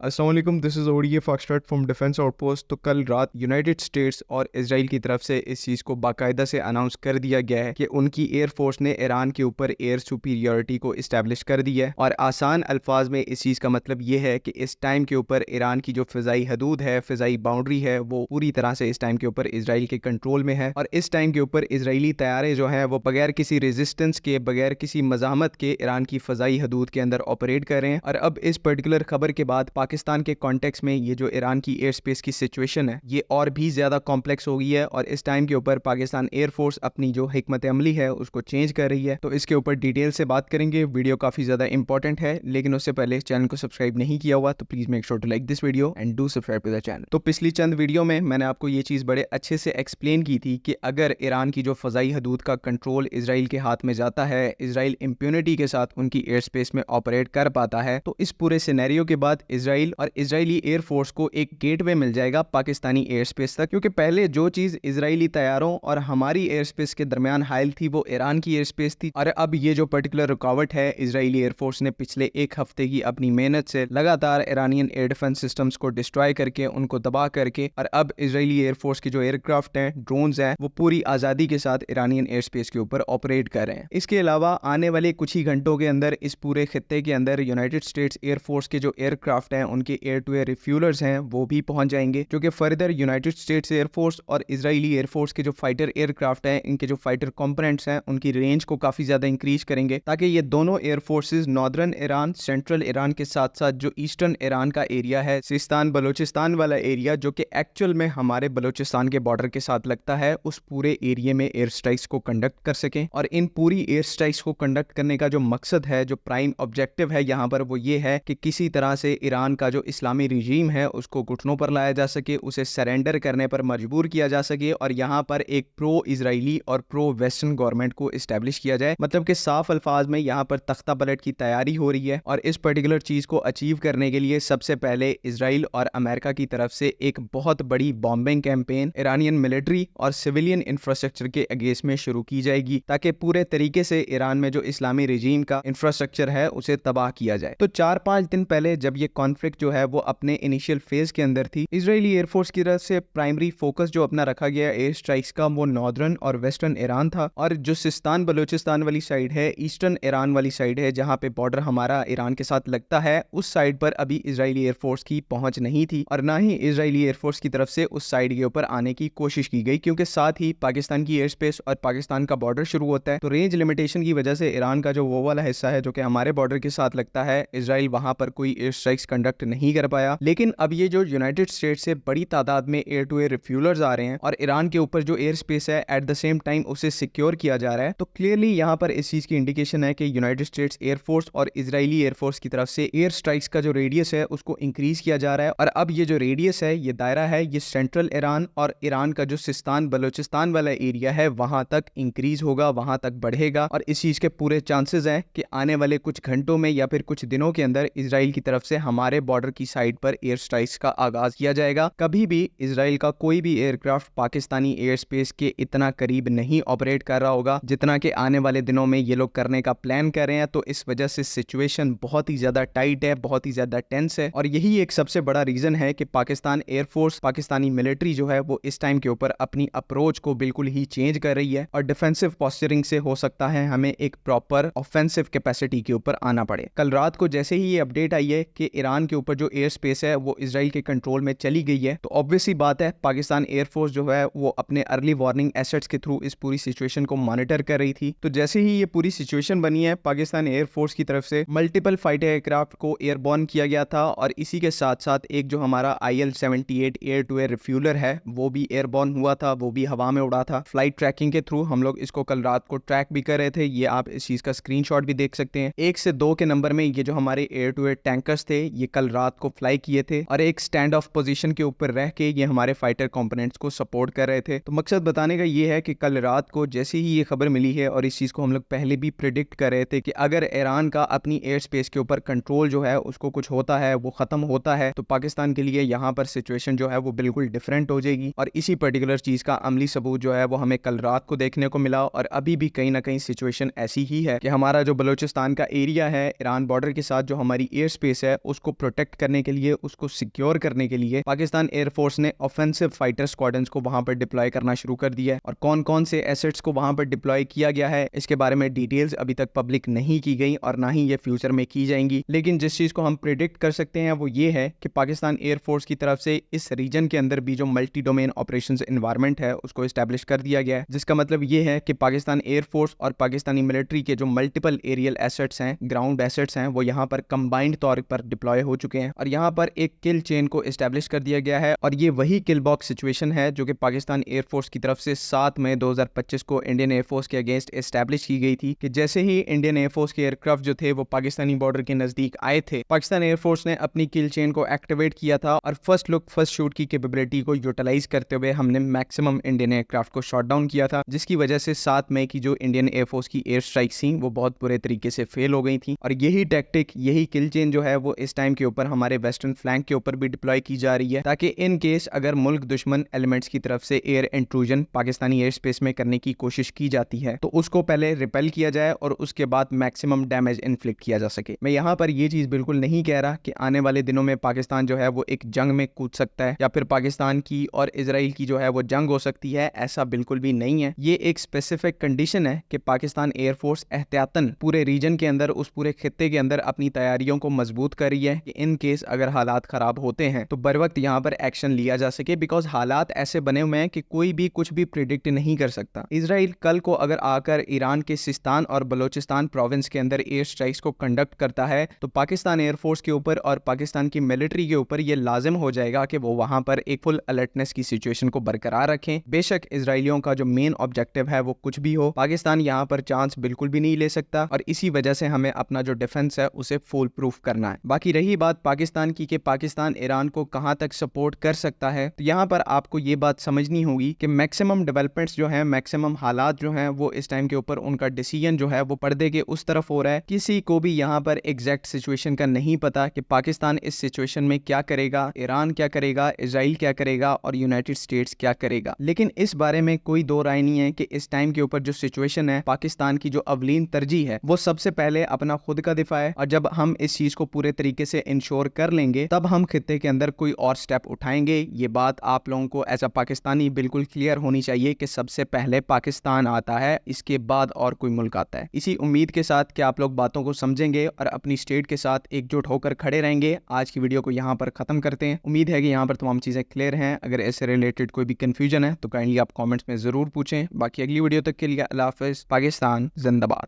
अस्सलामुअलैकुम, this is ODA foxtrot from defence outpost. तो कल रात यूनाइटेड स्टेट्स और इजराइल की तरफ से इस चीज़ को बाकायदा से अनाउंस कर दिया गया है कि उनकी एयरफोर्स ने ईरान के ऊपर एयर सुपीरियरिटी को इस्टेब्लिश कर दिया है। और आसान अल्फाज में इस चीज़ का मतलब ये है कि इस टाइम के ऊपर ईरान की जो फ़िज़ाई हदूद है, फ़िज़ाई बाउंड्री है, वो पूरी तरह से इस टाइम के ऊपर इसराइल के कंट्रोल में है। और इस टाइम के ऊपर इसराइली तैयारे जो हैं वो बगैर किसी रेजिस्टेंस के, बगैर किसी मज़ाहमत के ईरान की फ़िज़ाई हदूद के अंदर ऑपरेट कर रहे हैं। और अब इस पर्टिकुलर खबर के बाद पाकिस्तान के कॉन्टेक्स्ट में ये जो ईरान की एयर स्पेस की सिचुएशन है ये और भी ज़्यादा कॉम्प्लेक्स हो गई है। और इस टाइम के ऊपर पाकिस्तान एयरफोर्स अपनी जो हिकमत अमली है उसको चेंज कर रही है। तो इसके ऊपर डिटेल से बात करेंगे। वीडियो काफ़ी ज़्यादा इंपॉर्टेंट है, लेकिन उससे पहले चैनल को सब्सक्राइब नहीं किया हुआ तो please make sure to like this video and do subscribe to the channel. तो पिछली चंद वीडियो में मैंने आपको ये चीज़ बड़े अच्छे से एक्सप्लेन की थी कि अगर ईरान की जो फ़ज़ाई हदूद का कंट्रोल इसराइल के हाथ में जाता है, इसराइल इम्प्यूनिटी के साथ उनकी एयर स्पेस में ऑपरेट कर पाता है, तो इस पूरे सिनेरियो के बाद इसराइल और इसराइली एयरफोर्स को एक गेटवे मिल जाएगा पाकिस्तानी एयर स्पेस तक। क्योंकि पहले जो चीज़ इसराइली तैयारों और हमारी एयर स्पेस के दरमियान हायल थी वो ईरान की एयर स्पेस थी। और अब ये जो पर्टिकुलर रुकावट है, इसराइली एयरफोर्स ने पिछले एक हफ्ते की अपनी मेहनत से लगातार ईरानियन एयर डिफेंस सिस्टम्स को डिस्ट्रॉय करके, उनको तबाह करके, और अब इसराइली एयरफोर्स की जो एयरक्राफ्ट हैं, ड्रोन्स हैं, वो पूरी आज़ादी के साथ ईरानियन एयर स्पेस के ऊपर ऑपरेट कर रहे हैं। इसके अलावा आने वाले कुछ ही घंटों के अंदर इस पूरे खित्ते के अंदर यूनाइटेड स्टेट्स एयरफोर्स के जो एयरक्राफ्ट हैं, उनके एयर टू एयर रिफ्यूलर्स हैं, वो भी पहुंच जाएंगे, जो कि फर्दर यूनाइटेड स्टेट्स एयरफोर्स और इजरायली एयरफोर्स के जो फाइटर एयरक्राफ्ट हैं, इनके जो फाइटर कंपोनेंट्स हैं, उनकी रेंज को काफी ज्यादा इंक्रीज करेंगे, ताकि ये दोनों air forces northern Iran, central Iran के साथ साथ जो ईस्टर्न ईरान का एरिया है, सिस्तान बलोचिस्तान वाला एरिया, जो कि एक्चुअल में हमारे बलोचिस्तान के बॉर्डर के साथ लगता है, उस पूरे एरिया में एयर स्ट्राइक्स को कंडक्ट कर सकें। और इन पूरी एयर स्ट्राइक्स को कंडक्ट करने का जो मकसद है, जो प्राइम ऑब्जेक्टिव है यहाँ पर, वो ये है कि किसी तरह से ईरान का जो इस्लामी रिजीम है उसको घुटनों पर लाया जा सके, उसे सरेंडर करने पर मजबूर किया जा सके, और यहाँ पर एक प्रो इजरायली और प्रो वेस्टर्न गवर्नमेंट को इस्टेब्लिश किया जाए। मतलब कि साफ अल्फाज में यहाँ पर तख्ता पलट की तैयारी हो रही है। और इस पर्टिकुलर चीज को अचीव करने के लिए सबसे पहले इसराइल और अमेरिका की तरफ से एक बहुत बड़ी बॉम्बिंग कैंपेन ईरानियन मिलिट्री और सिविलियन इंफ्रास्ट्रक्चर के अगेंस्ट में शुरू की जाएगी, ताकि पूरे तरीके से ईरान में जो इस्लामी रिजीम का इंफ्रास्ट्रक्चर है उसे तबाह किया जाए। तो 4-5 दिन पहले जब ये कॉन्फ्लिक्ट जो है वो अपने इनिशियल फेज के अंदर थी, इजरायली एयरफोर्स की तरफ से प्राइमरी फोकस जो अपना रखा गया एयर स्ट्राइक्स का, वो नॉर्दर्न और वेस्टर्न ईरान था। और जो सिस्तान बलोचिस्तान वाली साइड है, ईस्टर्न ईरान वाली साइड है, जहां पे बॉर्डर हमारा ईरान के साथ लगता है, उस साइड पर अभी इजरायली एयरफोर्स की पहुंच नहीं थी, और ना ही इजरायली एयरफोर्स की तरफ से उस साइड के ऊपर आने की कोशिश की गई, क्योंकि साथ ही पाकिस्तान की एयर स्पेस और पाकिस्तान का बॉर्डर शुरू होता है। तो रेंज लिमिटेशन की वजह से ईरान का जो वो वाला हिस्सा है जो कि हमारे बॉर्डर के साथ लगता है, इजराइल वहां पर कोई एयर स्ट्राइक्स कंडक्ट नहीं कर पाया। लेकिन अब ये जो यूनाइटेड स्टेट्स से बड़ी तादाद में एयर टू एयर रिफ्यूलर्स आ रहे हैं और ईरान के ऊपर जो एयर स्पेस है एट द सेम टाइम उसे सिक्योर किया जा रहा है, तो क्लियरली यहाँ पर इस चीज की इंडिकेशन है कि यूनाइटेड स्टेट्स एयरफोर्स और इजरायली एयरफोर्स की तरफ से एयर स्ट्राइक्स का जो रेडियस है उसको इंक्रीज किया जा रहा है। और अब ये जो रेडियस है, ये दायरा है, ये सेंट्रल ईरान और ईरान का जो सिस्तान बलोचिस्तान वाला एरिया है वहां तक इंक्रीज होगा, वहां तक बढ़ेगा। और इस चीज के पूरे चांसेस हैं कि आने वाले कुछ घंटों में या फिर कुछ दिनों के अंदर इजराइल की तरफ से हमारे बॉर्डर की साइड पर एयर स्ट्राइक्स का आगाज किया जाएगा। कभी भी इजराइल का कोई भी एयरक्राफ्ट पाकिस्तानी एयर स्पेस के इतना करीब नहीं ऑपरेट कर रहा होगा जितना कि आने वाले दिनों में ये लोग करने का प्लान कर रहे हैं। तो इस वजह से सिचुएशन बहुत ही ज्यादा टाइट है, बहुत ही ज्यादा टेंस है। और यही एक सबसे बड़ा रीजन है कि पाकिस्तान एयरफोर्स, पाकिस्तानी मिलिट्री जो है वो इस टाइम के ऊपर अपनी अप्रोच को बिल्कुल ही चेंज कर रही है। और डिफेंसिव पोस्चरिंग से हो सकता है हमें एक प्रॉपर ऑफेंसिव कैपेसिटी के ऊपर आना पड़े। कल रात को जैसे ही ये अपडेट आई है कि ईरान के ऊपर जो एयर स्पेस है वो इजराइल के कंट्रोल में चली गई है, तो ऑब्वियसली बात है पाकिस्तान एयरफोर्स जो है वो अपने अर्ली वार्निंग एसेट्स के थ्रू इस पूरी सिचुएशन को मॉनिटर कर रही थी। तो जैसे ही ये पूरी सिचुएशन बनी है, पाकिस्तान एयरफोर्स की तरफ से मल्टीपल फाइटर एयरक्राफ्ट को एयरबॉर्न किया गया था, और इसी के साथ साथ एक जो हमारा IL-78 air to air refueller है वो भी एयरबॉर्न हुआ था, वो भी हवा में उड़ा था। फ्लाइट ट्रैकिंग के थ्रू हम लोग इसको कल रात को ट्रैक भी कर रहे थे, ये आप इस चीज का स्क्रीनशॉट भी देख सकते हैं। 1 से 2 के नंबर में ये जो हमारे एयर टू एयर टैंकर्स थे ये कल रात को फ्लाई किए थे, और एक स्टैंड ऑफ पोजीशन के ऊपर रह के ये हमारे फाइटर कंपोनेंट्स को सपोर्ट कर रहे थे। तो मकसद बताने का ये है कि कल रात को जैसे ही ये खबर मिली है, और इस चीज को हम लोग पहले भी प्रिडिक्ट कर रहे थे कि अगर ईरान का अपनी एयर स्पेस के ऊपर कंट्रोल जो है उसको कुछ होता है, वो खत्म होता है, तो पाकिस्तान के लिए यहाँ पर सिचुएशन जो है वो बिल्कुल डिफरेंट हो जाएगी। और इसी पर्टिकुलर चीज का अमली सबूत जो है वो हमें कल रात को देखने को मिला। और अभी भी कहीं ना कहीं सिचुएशन ऐसी ही है कि हमारा जो बलोचिस्तान का एरिया है, ईरान बॉर्डर के साथ जो हमारी एयर स्पेस है, उसको प्रोटेक्ट करने के लिए, उसको सिक्योर करने के लिए पाकिस्तान एयरफोर्स ने ऑफेंसिव फाइटर स्क्वाड्रंस को वहां पर डिप्लॉय करना शुरू कर दिया है। और कौन कौन से एसेट्स को वहां पर डिप्लॉय किया गया है इसके बारे में डिटेल्स अभी तक पब्लिक नहीं की गई और ना ही ये फ्यूचर में की जाएंगी। लेकिन जिस चीज को हम प्रिडिक्ट कर सकते हैं वो ये है कि पाकिस्तान एयरफोर्स की तरफ से इस रीजन के अंदर भी जो मल्टी डोमेन ऑपरेशंस एनवायरनमेंट है उसको एस्टैब्लिश कर दिया गया है, जिसका मतलब ये है कि पाकिस्तान एयरफोर्स और पाकिस्तानी मिलिट्री के जो मल्टीपल एरियल एसेट्स हैं, ग्राउंड एसेट्स हैं, वो यहाँ पर कंबाइंड तौर पर डिप्लॉय हो चुके हैं और यहाँ पर एक किल चेन को एस्टैब्लिश कर दिया गया है। और ये वही किल बॉक्स सिचुएशन है जो कि पाकिस्तान एयरफोर्स की तरफ से 7 मई 2025 को इंडियन एयरफोर्स के अगेंस्ट एस्टैब्लिश की गई थी कि जैसे ही इंडियन एयरफोर्स के एयरक्राफ्ट जो थे वो पाकिस्तानी बॉर्डर के नजदीक आए थे, पाकिस्तान एयरफोर्स ने अपनी किल चेन को एक्टिवेट किया था और फर्स्ट लुक फर्स्ट शूट की कैपेबिलिटी को यूटिलाइज करते हुए हमने मैक्सिमम इंडियन एयरक्राफ्ट को शॉट डाउन किया था, जिसकी वजह से 7 मई की जो इंडियन एयरफोर्स की एयर स्ट्राइक थी वो बहुत बुरे तरीके से फेल हो गई थी। और यही टैक्टिक, यही किल चेन जो है वो इस टाइम के ऊपर हमारे वेस्टर्न फ्लैंक के ऊपर भी डिप्लॉय की जा रही है, ताकि इन केस अगर मुल्क दुश्मन एलिमेंट्स की तरफ से air intrusion Pakistani air space में करने की कोशिश की जाती है तो उसको पहले रिपेल किया जाए और उसके बाद मैक्सिमम डैमेज इन्फ्लिक्ट किया जा सके। मैं यहाँ पर ये चीज बिल्कुल नहीं कह रहा कि आने वाले दिनों में पाकिस्तान जो है वो एक जंग में कूद सकता है या फिर पाकिस्तान की और इजराइल की जो है वो जंग हो सकती है, ऐसा बिल्कुल भी नहीं है। ये एक स्पेसिफिक कंडीशन है कि पाकिस्तान एयरफोर्स एहतियातन पूरे रीजन के अंदर, उस पूरे खित्ते के अंदर अपनी तैयारियों को मजबूत कर रही है कि इन केस अगर हालात खराब होते हैं तो बर वक्त यहाँ पर एक्शन लिया जा सके, बिकॉज हालात ऐसे बने हुए हैं कि कोई भी कुछ भी प्रिडिक्ट नहीं कर सकता। इजराइल कल को अगर आकर ईरान के सिस्तान और बलोचिस्तान प्रोविंस के अंदर एयर स्ट्राइक्स को कंडक्ट करता है तो पाकिस्तान एयरफोर्स के ऊपर और पाकिस्तान की मिलिट्री के ऊपर यह लाजिम हो जाएगा कि वो वहां पर एक फुल अलर्टनेस की सिचुएशन को बरकरार रखें। बेशक इजराइलियों का जो मेन ऑब्जेक्टिव है वो कुछ भी हो, पाकिस्तान यहाँ पर चांस बिल्कुल भी नहीं ले सकता और इसी वजह से हमें अपना जो डिफेंस है उसे फुल प्रूफ करना है। बाकी रही बात पाकिस्तान की कि पाकिस्तान ईरान को कहां तक सपोर्ट कर सकता है, तो यहाँ पर आपको ये बात समझनी होगी कि मैक्सिमम डेवलपमेंट्स जो है, मैक्सिमम हालात जो हैं वो इस टाइम के ऊपर उनका डिसीजन जो है वो पर्दे के उस तरफ हो रहा है। किसी को भी यहाँ पर एग्जैक्ट सिचुएशन का नहीं पता कि पाकिस्तान इस सिचुएशन में क्या करेगा, ईरान क्या करेगा, इजराइल क्या करेगा और यूनाइटेड स्टेट्स क्या करेगा। लेकिन इस बारे में कोई दो राय नहीं है कि इस टाइम के ऊपर जो सिचुएशन है, पाकिस्तान की जो अवलीन तरजीह है वो सबसे पहले अपना खुद का दिफा है और जब हम इस चीज को पूरे तरीके से इंश्योर कर लेंगे तब हम खित्ते के अंदर कोई और स्टेप उठाएंगे। ये बात आप लोगों को एज अ पाकिस्तानी बिल्कुल क्लियर होनी चाहिए कि सबसे पहले पाकिस्तान आता है, इसके बाद और कोई मुल्क आता है। इसी उम्मीद के साथ कि आप लोग बातों को समझेंगे और अपनी स्टेट के साथ एकजुट होकर खड़े रहेंगे, आज की वीडियो को यहाँ पर खत्म करते हैं। उम्मीद है कि यहाँ पर तमाम चीजें क्लियर हैं। अगर इससे रिलेटेड कोई भी कंफ्यूजन है तो काइंडली आप कमेंट्स में जरूर पूछें। बाकी अगली वीडियो तक के लिए अल्लाह हाफिज। पाकिस्तान जिंदाबाद।